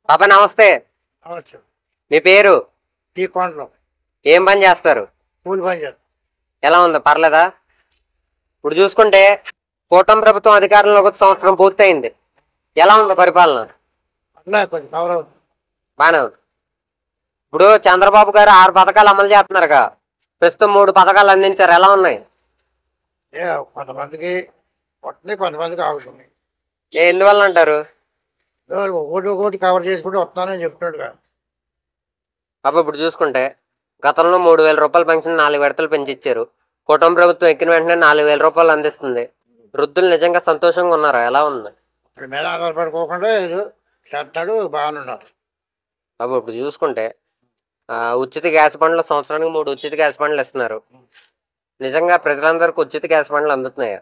పాప నమస్తే. అవచ్చు. మీ పేరు? ఈ కొండలో ఏం పని చేస్తారు? కూలి పని చేస్తారు. ఎలా ఉంది? పర్లేదా? ఇప్పుడు చూసుకుంటే కూటమి ప్రభుత్వం అధికారంలోకి వచ్చి సంవత్సరం పూర్తయింది. ఎలా ఉంది పరిపాలన? అట్లా కొంచెం కవర్ అవుతుంది. బానే ఉంది. ఇప్పుడు చంద్రబాబు గారు 6 పథకాలు అమలు చేస్తున్నారుగా, ప్రస్తుతం 3 పథకాలు అందించారు. ఎలా ఉన్నాయి? కొంతమందికి వస్తుంది, కొంతమందికి ఆగుతుంది. ఎందువల్ల అంటారు? ఒకటి కవర్ చేసుకుంటూ వస్తున్నానని చెప్తున్నాడుగా. పాప ఇప్పుడు చూసుకుంటే గతంలో 3,000 రూపాయల పెన్షన్ 4 విడతలు పెంచిచ్చారు. కూటమి ప్రభుత్వం ఎక్కిన వెంటనే 4,000 రూపాయలు అందిస్తుంది. వృద్ధులు నిజంగా సంతోషంగా ఉన్నారా? ఎలా ఉంది? ఇప్పుడు మీద ఆధారపడుకోకుండా ఏదో చేస్తాడు, బాగానే ఉన్నాడు. బాబు ఇప్పుడు చూసుకుంటే ఉచిత గ్యాస్ బండ్లు సంవత్సరానికి 3 ఉచిత గ్యాస్ బండ్లు ఇస్తున్నారు. నిజంగా ప్రజలందరికీ ఉచిత గ్యాస్ బండ్లు అందుతున్నాయా?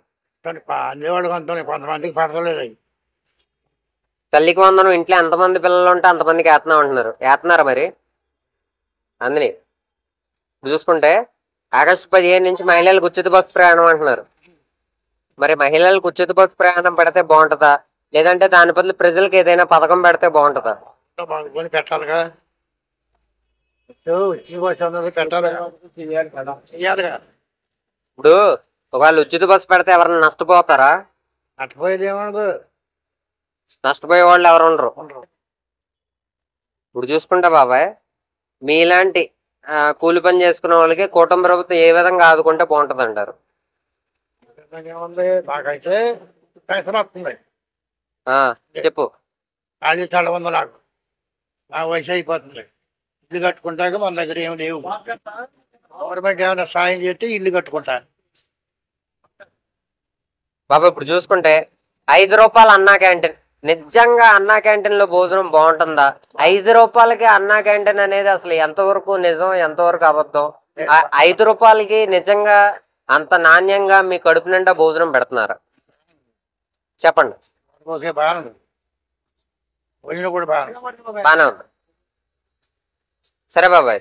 అందేవాడు కొంతమందికి పడతలేదు అవి. తల్లికి వందనం ఇంట్లో ఎంతమంది పిల్లలు ఉంటే అంతమందికి వేస్తున్నాం అంటున్నారు. వేస్తున్నారా మరి? అందుని చూసుకుంటే ఆగస్టు 15 నుంచి మహిళలకు ఉచిత బస్సు ప్రయాణం అంటున్నారు. మరి మహిళలకు ఉచిత బస్సు ప్రయాణం పెడితే బాగుంటుందా, లేదంటే దాని బదులు ప్రజలకు ఏదైనా పథకం పెడితే బాగుంటుందా? కొని పెట్టాలిగా. ఉచిత బస్సు అన్నది పెట్టాలిగా, చెయ్యాలిగా. ఇప్పుడు ఒకవేళ ఉచిత బస్సు పెడితే ఎవరైనా నష్టపోతారా? నష్టపోయేది ఏమన్నది, నష్టపోయే వాళ్ళు ఎవరు ఉండరు. ఇప్పుడు చూసుకుంటే బాబాయ్, మీలాంటి కూలి పని చేసుకునే వాళ్ళకి కూటమి ప్రభుత్వం ఏ విధంగా ఆదుకుంటే బాగుంటుంది అంటారు? ఏముంది, నాకైతే పెన్షన్ వస్తుంది. చెప్పు. అది తల ఉంది. నాకు వయసు అయిపోతుంది. ఇల్లు కట్టుకుంటాక మన దగ్గర ఏమి లేవు. గవర్నమెంట్ ఏమైనా సాయం చేస్తే ఇల్లు కట్టుకుంటా. బాబా ఇప్పుడు చూసుకుంటే 5 రూపాయలు అన్నా క్యాంటీన్, నిజంగా అన్నా క్యాంటీన్ లో భోజనం బాగుంటుందా? 5 రూపాయలకి అన్నా క్యాంటీన్ అనేది అసలు ఎంతవరకు నిజం, ఎంతవరకు అబద్ధం? 5 రూపాయలకి నిజంగా అంత నాణ్యంగా మీ కడుపు నిండా భోజనం పెడుతున్నారా? చెప్పండి. ఓకే, బాగానే ఉంది. భోజనం కూడా బాగానే ఉంది. సరే బాబాయ్.